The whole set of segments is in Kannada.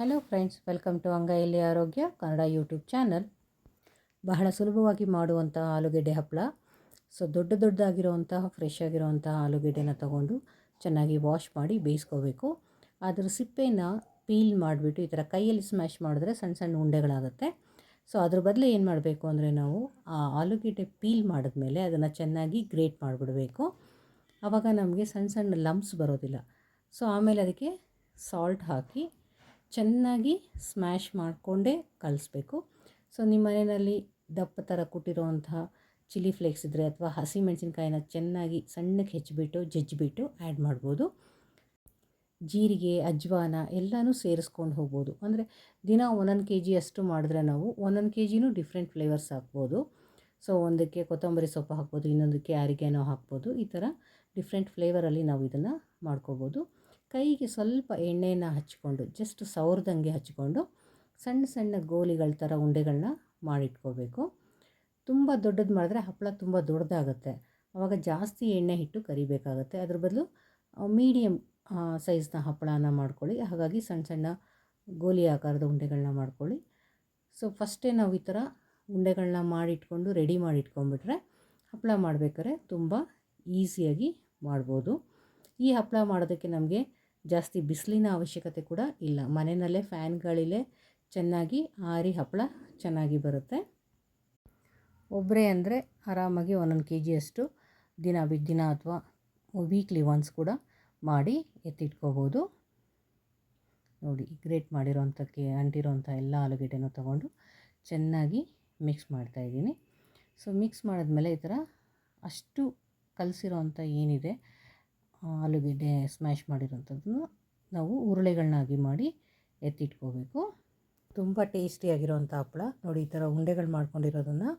ಹಲೋ ಫ್ರೆಂಡ್ಸ್, ವೆಲ್ಕಮ್ ಟು ಅಂಗೈಯಲ್ಲಿ ಆರೋಗ್ಯ ಕನ್ನಡ ಯೂಟ್ಯೂಬ್ ಚಾನಲ್. ಬಹಳ ಸುಲಭವಾಗಿ ಮಾಡುವಂತಹ ಆಲೂಗೆಡ್ಡೆ ಹಪ್ಪಳ. ದೊಡ್ಡದಾಗಿರುವಂತಹ ಫ್ರೆಶ್ ಆಗಿರುವಂತಹ ಆಲೂಗೆಡ್ಡೆನ ತಗೊಂಡು ಚೆನ್ನಾಗಿ ವಾಶ್ ಮಾಡಿ ಬೇಯಿಸ್ಕೋಬೇಕು. ಅದರ ಸಿಪ್ಪೆನ ಪೀಲ್ ಮಾಡಿಬಿಟ್ಟು ಈ ಥರ ಕೈಯಲ್ಲಿ ಸ್ಮ್ಯಾಶ್ ಮಾಡಿದ್ರೆ ಸಣ್ಣ ಸಣ್ಣ ಉಂಡೆಗಳಾಗುತ್ತೆ. ಅದ್ರ ಬದಲು ಏನು ಮಾಡಬೇಕು ಅಂದರೆ ನಾವು ಆ ಆಲೂಗೆಡ್ಡೆ ಪೀಲ್ ಮಾಡಿದ್ಮೇಲೆ ಅದನ್ನು ಚೆನ್ನಾಗಿ ಗ್ರೇಟ್ ಮಾಡಿಬಿಡಬೇಕು. ಆವಾಗ ನಮಗೆ ಸಣ್ಣ ಸಣ್ಣ ಲಂಪ್ಸ್ ಬರೋದಿಲ್ಲ. ಆಮೇಲೆ ಅದಕ್ಕೆ ಸಾಲ್ಟ್ ಹಾಕಿ ಚೆನ್ನಾಗಿ ಸ್ಮ್ಯಾಶ್ ಮಾಡಿಕೊಂಡೇ ಕಲಿಸ್ಬೇಕು. ನಿಮ್ಮ ಮನೆಯಲ್ಲಿ ದಪ್ಪ ಥರ ಕುಟ್ಟಿರುವಂತಹ ಚಿಲ್ಲಿ ಫ್ಲೇಕ್ಸ್ ಇದ್ದರೆ ಅಥವಾ ಹಸಿಮೆಣಸಿನ್ಕಾಯಿನ ಚೆನ್ನಾಗಿ ಸಣ್ಣಕ್ಕೆ ಜಜ್ಜಿಬಿಟ್ಟು ಆ್ಯಡ್ ಮಾಡ್ಬೋದು. ಜೀರಿಗೆ, ಅಜ್ವಾನ ಎಲ್ಲನೂ ಸೇರಿಸ್ಕೊಂಡು ಹೋಗ್ಬೋದು. ಅಂದರೆ ದಿನ 1 kg ಅಷ್ಟು ಮಾಡಿದ್ರೆ ನಾವು 1 kgನೂ ಡಿಫ್ರೆಂಟ್ ಫ್ಲೇವರ್ಸ್ ಹಾಕ್ಬೋದು. ಒಂದಕ್ಕೆ ಕೊತ್ತಂಬರಿ ಸೊಪ್ಪು ಹಾಕ್ಬೋದು, ಇನ್ನೊಂದಕ್ಕೆ ಆರಿಗ್ಯಾನೋ ಹಾಕ್ಬೋದು. ಈ ಥರ ಡಿಫ್ರೆಂಟ್ ಫ್ಲೇವರಲ್ಲಿ ನಾವು ಇದನ್ನು ಮಾಡ್ಕೋಬೋದು. ಕೈಗೆ ಸ್ವಲ್ಪ ಎಣ್ಣೆನ ಹಚ್ಕೊಂಡು ಜಸ್ಟ್ ಸವರ್ದಂಗೆ ಹಚ್ಕೊಂಡು ಸಣ್ಣ ಸಣ್ಣ ಗೋಲಿಗಳ ಥರ ಉಂಡೆಗಳನ್ನ ಮಾಡಿಟ್ಕೋಬೇಕು. ತುಂಬ ದೊಡ್ಡದು ಮಾಡಿದ್ರೆ ಹಪ್ಪಳ ತುಂಬ ದೊಡ್ಡದಾಗುತ್ತೆ. ಆವಾಗ ಜಾಸ್ತಿ ಎಣ್ಣೆ ಹಿಟ್ಟು ಕರಿಬೇಕಾಗುತ್ತೆ. ಅದ್ರ ಬದಲು ಮೀಡಿಯಮ್ ಸೈಜ್ನ ಹಪ್ಪಳನ ಮಾಡ್ಕೊಳ್ಳಿ. ಹಾಗಾಗಿ ಸಣ್ಣ ಸಣ್ಣ ಗೋಲಿ ಆಕಾರದ ಉಂಡೆಗಳನ್ನ ಮಾಡ್ಕೊಳ್ಳಿ. ಫಸ್ಟೇ ನಾವು ಈ ಥರ ಉಂಡೆಗಳನ್ನ ಮಾಡಿಟ್ಕೊಂಡು ರೆಡಿ ಮಾಡಿಟ್ಕೊಂಡ್ಬಿಟ್ರೆ ಹಪ್ಪಳ ಮಾಡಬೇಕಾದ್ರೆ ತುಂಬ ಈಸಿಯಾಗಿ ಮಾಡ್ಬೋದು. ಈ ಹಪ್ಪಳ ಮಾಡೋದಕ್ಕೆ ನಮಗೆ ಜಾಸ್ತಿ ಬಿಸಿಲಿನ ಅವಶ್ಯಕತೆ ಕೂಡ ಇಲ್ಲ. ಮನೆಯಲ್ಲೇ ಫ್ಯಾನ್ ಗಾಳಿಲೇ ಚೆನ್ನಾಗಿ ಆರಿ ಹಪ್ಪಳ ಚೆನ್ನಾಗಿ ಬರುತ್ತೆ. ಒಬ್ಬರೇ ಅಂದರೆ ಆರಾಮಾಗಿ 1 kg ಅಷ್ಟು ದಿನ ಅಥವಾ ವೀಕ್ಲಿ ಒನ್ಸ್ ಕೂಡ ಮಾಡಿ ಎತ್ತಿಟ್ಕೋಬೋದು. ನೋಡಿ, ಗ್ರೇಟ್ ಮಾಡಿರೋಂಥಕ್ಕೆ ಅಂಟಿರೋಂಥ ಎಲ್ಲ ಆಲೂಗೆಡ್ಡೆನೂ ತೊಗೊಂಡು ಚೆನ್ನಾಗಿ ಮಿಕ್ಸ್ ಮಾಡ್ತಾಯಿದ್ದೀನಿ. ಮಿಕ್ಸ್ ಮಾಡಿದ್ಮೇಲೆ ಈ ಥರ ಅಷ್ಟು ಕಲಸಿರೋಂಥ ಏನಿದೆ ಆಲೂಗೆಡ್ಡೆ ಸ್ಮ್ಯಾಶ್ ಮಾಡಿರೋಂಥದ್ದನ್ನು ನಾವು ಉರುಳೆಗಳನ್ನಾಗಿ ಮಾಡಿ ಎತ್ತಿಟ್ಕೋಬೇಕು. ತುಂಬ ಟೇಸ್ಟಿಯಾಗಿರೋಂಥ ಹಪ್ಪಳ. ನೋಡಿ, ಈ ಥರ ಉಂಡೆಗಳು ಮಾಡ್ಕೊಂಡಿರೋದನ್ನು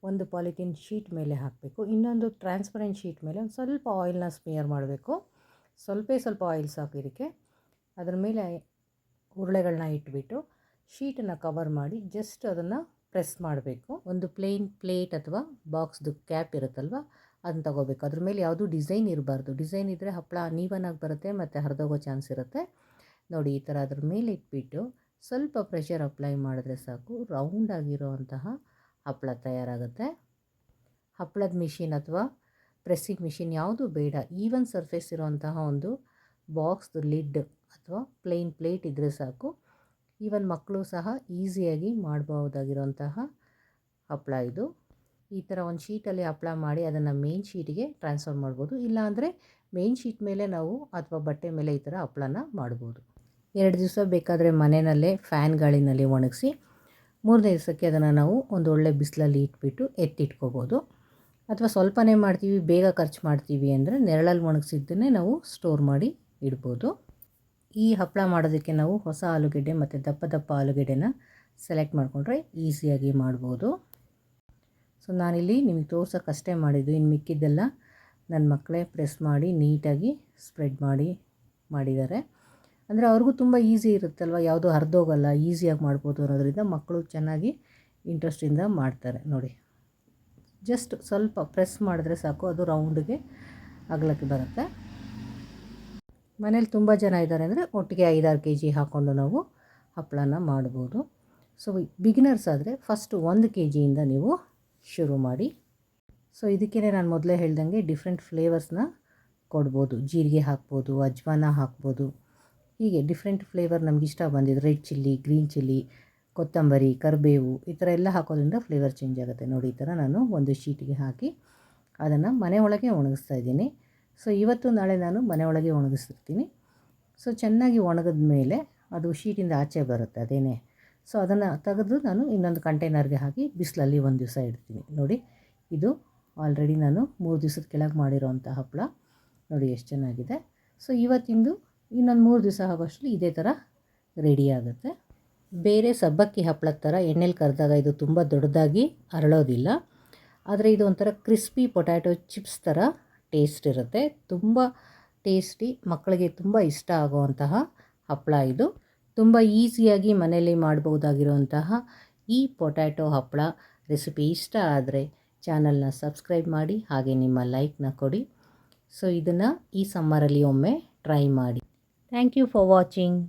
ಒಂದು ಪಾಲಿಥೀನ್ ಶೀಟ್ ಮೇಲೆ ಹಾಕಬೇಕು. ಇನ್ನೊಂದು ಟ್ರಾನ್ಸ್ಪರೆಂಟ್ ಶೀಟ್ ಮೇಲೆ ಒಂದು ಸ್ವಲ್ಪ ಆಯಿಲ್ನ ಸ್ಮಿಯರ್ ಮಾಡಬೇಕು. ಸ್ವಲ್ಪ ಆಯಿಲ್ ಸಾಕು ಇದಕ್ಕೆ. ಅದರ ಮೇಲೆ ಉರುಳೆಗಳನ್ನ ಇಟ್ಬಿಟ್ಟು ಶೀಟನ್ನು ಕವರ್ ಮಾಡಿ ಜಸ್ಟ್ ಅದನ್ನು ಪ್ರೆಸ್ ಮಾಡಬೇಕು. ಒಂದು ಪ್ಲೇನ್ ಪ್ಲೇಟ್ ಅಥವಾ ಬಾಕ್ಸ್ದು ಕ್ಯಾಪ್ ಇರುತ್ತಲ್ವ, ಅದನ್ನ ತಗೋಬೇಕು. ಅದ್ರ ಮೇಲೆ ಯಾವುದೂ ಡಿಸೈನ್ ಇರಬಾರ್ದು. ಡಿಸೈನ್ ಇದ್ದರೆ ಹಪ್ಪಳ ನೀವನಾಗಿ ಬರುತ್ತೆ ಮತ್ತು ಹರಿದೋಗೋ ಚಾನ್ಸ್ ಇರುತ್ತೆ. ನೋಡಿ, ಈ ಥರ ಅದ್ರ ಮೇಲೆ ಇಟ್ಬಿಟ್ಟು ಸ್ವಲ್ಪ ಪ್ರೆಷರ್ ಅಪ್ಲೈ ಮಾಡಿದ್ರೆ ಸಾಕು, ರೌಂಡಾಗಿರೋವಂತಹ ಹಪ್ಪಳ ತಯಾರಾಗುತ್ತೆ. ಹಪ್ಪಳದ ಮಿಷಿನ್ ಅಥವಾ ಪ್ರೆಸ್ಸಿಂಗ್ ಮಿಷಿನ್ ಯಾವುದೂ ಬೇಡ. ಈವನ್ ಸರ್ಫೇಸ್ ಇರೋವಂತಹ ಒಂದು ಬಾಕ್ಸ್ದು ಲಿಡ್ ಅಥವಾ ಪ್ಲೇನ್ ಪ್ಲೇಟ್ ಇದ್ದರೆ ಸಾಕು. ಈವನ್ ಮಕ್ಕಳು ಸಹ ಈಸಿಯಾಗಿ ಮಾಡಬಹುದಾಗಿರೋಂತಹ ಹಪ್ಪಳ ಇದು. ಈ ಥರ ಒಂದು ಶೀಟಲ್ಲಿ ಹಪ್ಪಳ ಮಾಡಿ ಅದನ್ನು ಮೇನ್ ಶೀಟಿಗೆ ಟ್ರಾನ್ಸ್ಫರ್ ಮಾಡ್ಬೋದು. ಇಲ್ಲಾಂದರೆ ಮೇನ್ ಶೀಟ್ ಮೇಲೆ ನಾವು ಅಥವಾ ಬಟ್ಟೆ ಮೇಲೆ ಈ ಥರ ಹಪ್ಪಳನ ಮಾಡ್ಬೋದು. 2 ದಿವಸ ಬೇಕಾದರೆ ಮನೆಯಲ್ಲೇ ಫ್ಯಾನ್ ಗಾಳಿನಲ್ಲಿ ಒಣಗಿಸಿ 3ನೇ ದಿವಸಕ್ಕೆ ಅದನ್ನು ನಾವು ಒಂದು ಒಳ್ಳೆ ಬಿಸಿಲಲ್ಲಿ ಇಟ್ಬಿಟ್ಟು ಎತ್ತಿಟ್ಕೋಬೋದು. ಅಥವಾ ಸ್ವಲ್ಪನೇ ಮಾಡ್ತೀವಿ, ಬೇಗ ಖರ್ಚು ಮಾಡ್ತೀವಿ ಅಂದರೆ ನೆರಳಲ್ಲಿ ಒಣಗಿಸಿದ್ದನ್ನೇ ನಾವು ಸ್ಟೋರ್ ಮಾಡಿ ಇಡ್ಬೋದು. ಈ ಹಪ್ಪಳ ಮಾಡೋದಕ್ಕೆ ನಾವು ಹೊಸ ಆಲೂಗೆಡ್ಡೆ ಮತ್ತು ದಪ್ಪ ಆಲೂಗೆಡ್ಡೆನ ಸೆಲೆಕ್ಟ್ ಮಾಡಿಕೊಂಡ್ರೆ ಈಸಿಯಾಗಿ ಮಾಡ್ಬೋದು. ನಾನಿಲ್ಲಿ ನಿಮಗೆ ತೋರ್ಸೋಕ್ಕಷ್ಟೇ ಮಾಡಿದ್ದು. ಇನ್ನು ಮಿಕ್ಕಿದ್ದೆಲ್ಲ ನನ್ನ ಮಕ್ಕಳೇ ಪ್ರೆಸ್ ಮಾಡಿ ನೀಟಾಗಿ ಸ್ಪ್ರೆಡ್ ಮಾಡಿದ್ದಾರೆ. ಅಂದರೆ ಅವ್ರಿಗೂ ತುಂಬ ಈಸಿ ಇರುತ್ತಲ್ವ, ಯಾವುದೂ ಹರಿದೋಗಲ್ಲ, ಈಸಿಯಾಗಿ ಮಾಡ್ಬೋದು ಅನ್ನೋದ್ರಿಂದ ಮಕ್ಕಳು ಚೆನ್ನಾಗಿ ಇಂಟ್ರೆಸ್ಟಿಂದ ಮಾಡ್ತಾರೆ. ನೋಡಿ, ಜಸ್ಟ್ ಸ್ವಲ್ಪ ಪ್ರೆಸ್ ಮಾಡಿದ್ರೆ ಸಾಕು, ಅದು ರೌಂಡಿಗೆ ಅಗಲಕ್ಕೆ ಬರುತ್ತೆ. ಮನೇಲಿ ತುಂಬ ಜನ ಇದ್ದಾರೆ ಅಂದರೆ ಒಟ್ಟಿಗೆ 5-6 kg ಹಾಕ್ಕೊಂಡು ನಾವು ಹಪ್ಪಳನ ಮಾಡ್ಬೋದು. ಬಿಗಿನರ್ಸ್ ಆದರೆ ಫಸ್ಟು 1 kgಯಿಂದ ನೀವು ಶುರು ಮಾಡಿ. ಇದಕ್ಕೇ ನಾನು ಮೊದಲೇ ಹೇಳ್ದಂಗೆ ಡಿಫ್ರೆಂಟ್ ಫ್ಲೇವರ್ಸ್ನ ಕೊಡ್ಬೋದು. ಜೀರಿಗೆ ಹಾಕ್ಬೋದು, ಅಜ್ವಾನ ಹಾಕ್ಬೋದು. ಹೀಗೆ ಡಿಫ್ರೆಂಟ್ ಫ್ಲೇವರ್ ನಮ್ಗೆ ಇಷ್ಟ ಬಂದಿದ್ದು ರೆಡ್ ಚಿಲ್ಲಿ, ಗ್ರೀನ್ ಚಿಲ್ಲಿ, ಕೊತ್ತಂಬರಿ, ಕರಿಬೇವು ಈ ಥರ ಎಲ್ಲ ಹಾಕೋದ್ರಿಂದ ಫ್ಲೇವರ್ ಚೇಂಜ್ ಆಗುತ್ತೆ. ನೋಡಿ, ಈ ಥರ ನಾನು ಒಂದು ಶೀಟಿಗೆ ಹಾಕಿ ಅದನ್ನು ಮನೆ ಒಳಗೆ ಒಣಗಿಸ್ತಾ ಇದ್ದೀನಿ. ಇವತ್ತು ನಾಳೆ ನಾನು ಮನೆ ಒಳಗೆ ಒಣಗಿಸ್ತಿರ್ತೀನಿ. ಚೆನ್ನಾಗಿ ಒಣಗಿದ ಮೇಲೆ ಅದು ಶೀಟಿಂದ ಆಚೆ ಬರುತ್ತೆ ಅದೇನೇ. ಅದನ್ನು ತೆಗೆದು ನಾನು ಇನ್ನೊಂದು ಕಂಟೈನರ್ಗೆ ಹಾಕಿ ಬಿಸಿಲಲ್ಲಿ 1 ದಿವಸ ಇಡ್ತೀನಿ. ನೋಡಿ, ಇದು ಆಲ್ರೆಡಿ ನಾನು 3 ದಿವಸದ ಕೆಳಗೆ ಮಾಡಿರೋವಂಥ ಹಪ್ಪಳ. ನೋಡಿ ಎಷ್ಟು ಚೆನ್ನಾಗಿದೆ. ಇವತ್ತಿಂದು ಇನ್ನೊಂದು 3 ದಿವಸ ಆಗೋಷ್ಟರಲ್ಲಿ ಇದೇ ಥರ ರೆಡಿ ಆಗುತ್ತೆ. ಬೇರೆ ಸಬ್ಬಕ್ಕಿ ಹಪ್ಪಳದ ಥರ ಎಣ್ಣೆಲಿ ಕರೆದಾಗ ಇದು ತುಂಬ ದೊಡ್ಡದಾಗಿ ಅರಳೋದಿಲ್ಲ. ಆದರೆ ಇದು ಒಂಥರ ಕ್ರಿಸ್ಪಿ ಪೊಟ್ಯಾಟೊ ಚಿಪ್ಸ್ ಥರ ಟೇಸ್ಟ್ ಇರುತ್ತೆ. ತುಂಬ ಟೇಸ್ಟಿ, ಮಕ್ಕಳಿಗೆ ತುಂಬ ಇಷ್ಟ ಆಗುವಂತಹ ಹಪ್ಪಳ ಇದು. ತುಂಬ ಈಸಿಯಾಗಿ ಮನೆಯಲ್ಲಿ ಮಾಡ್ಬೋದಾಗಿರುವಂತಹ ಈ ಪೊಟ್ಯಾಟೊ ಹಪ್ಪಳ ರೆಸಿಪಿ ಇಷ್ಟ ಆದರೆ ಚಾನಲ್ನ ಸಬ್ಸ್ಕ್ರೈಬ್ ಮಾಡಿ, ಹಾಗೆ ನಿಮ್ಮ ಲೈಕ್ನ ಕೊಡಿ. ಇದನ್ನು ಈ ಸಮ್ಮರಲ್ಲಿ ಒಮ್ಮೆ ಟ್ರೈ ಮಾಡಿ. Thank you for watching.